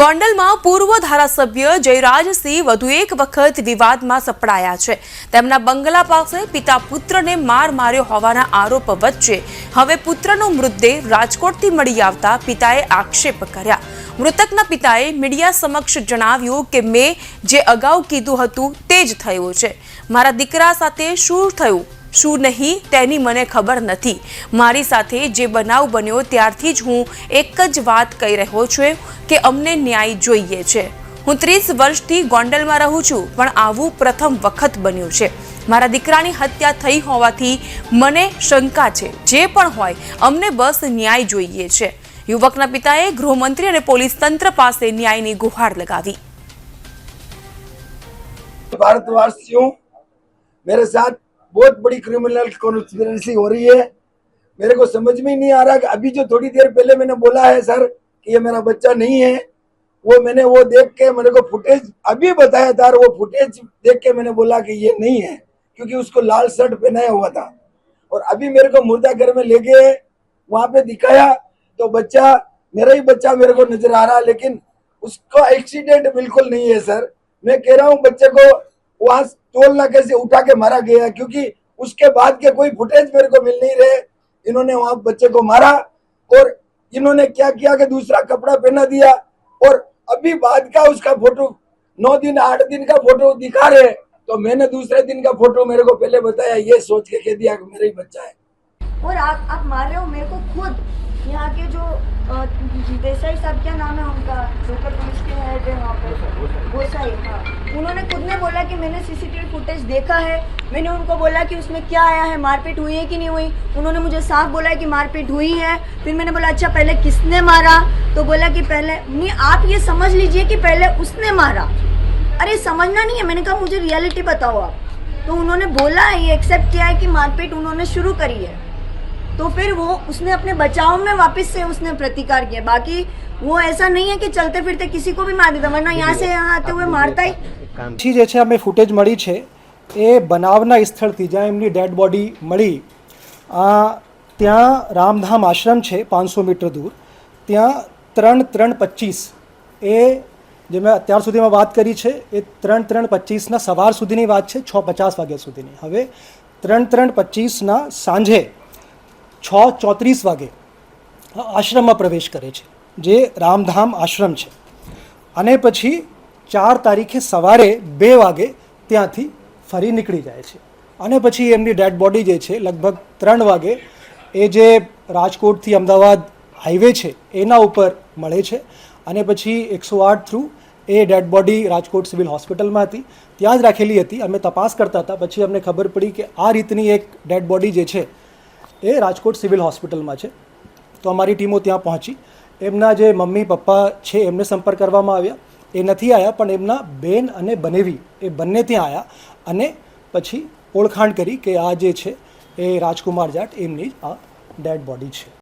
ગોંડલમાં પૂર્વ ધારાસભ્ય જયરાજસિંહ વધુ એક વખત વિવાદમાં સપડાયા છે। તેમના બંગલા પાસે પિતા પુત્રને માર માર્યો હોવાના આરોપ વચ્ચે હવે પુત્રનો મૃતદેહ રાજકોટથી મળી આવતા પિતાએ આક્ષેપ કર્યા। મૃતકના પિતાએ મીડિયા સમક્ષ જણાવ્યું કે મેં જે અગાઉ કીધું હતું તે જ થયું છે। મારા દીકરા સાથે શું થયું શું નહીં તેની મને ખબર નથી। મારી સાથે જે બનાવ બન્યો ત્યારથી જ હું એક જ વાત કહી રહ્યો છું કે અમને ન્યાય જોઈએ છે। હું 30 વર્ષથી ગોંડલમાં રહું છું પણ આવું પ્રથમ વખત બન્યું છે। મારા દીકરાની હત્યા થઈ હોવાથી મને શંકા છે। જે પણ હોય અમને બસ ન્યાય જોઈએ છે। યુવકના પિતાએ ગૃહમંત્રી અને પોલીસ તંત્ર પાસે ન્યાયની ગુહાર લગાવી। भारतवासियों, मेरे साथ बहुत बड़ी क्रिमिनल कॉन्स्पिरेसी हो रही है। मेरे को समझ में नहीं आ रहा कि अभी जो थोड़ी देर पहले मैंने बोला है सर कि ये मेरा बच्चा नहीं है, वो मैंने वो देख के मेरे को फुटेज अभी बताया था, वो फुटेज देख के मैंने बोला कि ये नहीं है क्योंकि उसको लाल शर्ट पहनाया हुआ था। और अभी मेरे को मुर्दा घर में ले गए, वहां पे दिखाया तो बच्चा मेरा ही बच्चा मेरे को नजर आ रहा, लेकिन उसका एक्सीडेंट बिल्कुल नहीं है सर। मैं कह रहा हूँ बच्चे को वहां टोल नाके से उठा के मारा गया क्योंकि उसके बाद के कोई फुटेज मेरे को मिल नहीं रहे। इन्होंने वहां बच्चे को मारा और इन्होंने क्या किया कि दूसरा कपड़ा पहना दिया और अभी बाद का उसका फोटो 9 दिन 8 दिन का फोटो दिखा रहे। तो मैंने दूसरे दिन का फोटो मेरे को पहले बताया, ये सोच के कह दिया कि मेरा ही बच्चा है। और आप मार रहे हो मेरे को खुद। यहाँ के जो देसाई साहब, क्या नाम है उनका, लोकल पुलिस के हेड है वहाँ पर, गोसाई, हाँ, उन्होंने खुद ने बोला कि मैंने सीसीटीवी फुटेज देखा है। मैंने उनको बोला कि उसमें क्या आया है, मारपीट हुई है कि नहीं हुई। उन्होंने मुझे साफ बोला है कि मारपीट हुई है। फिर मैंने बोला अच्छा पहले किसने मारा, तो बोला कि पहले नहीं, आप ये समझ लीजिए कि पहले उसने मारा। अरे समझना नहीं है, मैंने कहा मुझे रियलिटी बताओ आप। तो उन्होंने बोला है, ये एक्सेप्ट किया है कि मारपीट उन्होंने शुरू करी है। तो फिर वो उसने अपने बचाव में वापस से उसने प्रतिकार किया। बाकी वो ऐसा नहीं है कि चलते फिरते किसी को भी मार देता, वरना यहाँ से यहाँ आते हुए मारता ही। પછી જે છે અમે ફૂટેજ મળી છે એ બનાવના સ્થળથી જ્યાં એમની ડેડ બોડી મળી, ત્યાં રામધામ આશ્રમ છે 500 મીટર દૂર, ત્યાં 3-3-25 એ જે મેં અત્યાર સુધીમાં વાત કરી છે એ 3-3-25ના સવાર સુધીની વાત છે, 6:50 વાગ્યા સુધીની। હવે 3-3-25ના સાંજે 6:34 વાગે આશ્રમમાં પ્રવેશ કરે છે, જે રામધામ આશ્રમ છે। અને પછી 4 તારીખે સવારે 2 વાગે ત્યાંથી ફરી નીકળી જાય છે। અને પછી એમની ડેડ બોડી જે છે લગભગ 3 વાગે એ જે રાજકોટથી અમદાવાદ હાઈવે છે એના ઉપર મળે છે। અને પછી 108 થ્રુ એ ડેડ બોડી રાજકોટ સિવિલ હોસ્પિટલમાં હતી, ત્યાં જ રાખેલી હતી। અમે તપાસ કરતા હતા, પછી અમને ખબર પડી કે આ રીતની એક ડેડ બોડી જે છે એ રાજકોટ સિવિલ હોસ્પિટલમાં છે। તો અમારી ટીમો ત્યાં પહોંચી, એમના જે મમ્મી પપ્પા છે એમને સંપર્ક કરવામાં આવ્યા, એ નથી આવ્યા, પણ એમના બેન અને બનેવી એ બંને ત્યાં આવ્યા અને પછી ઓળખાણ કરી કે આ જે છે એ રાજકુમાર જાટ એમની જ આ ડેડ બોડી છે।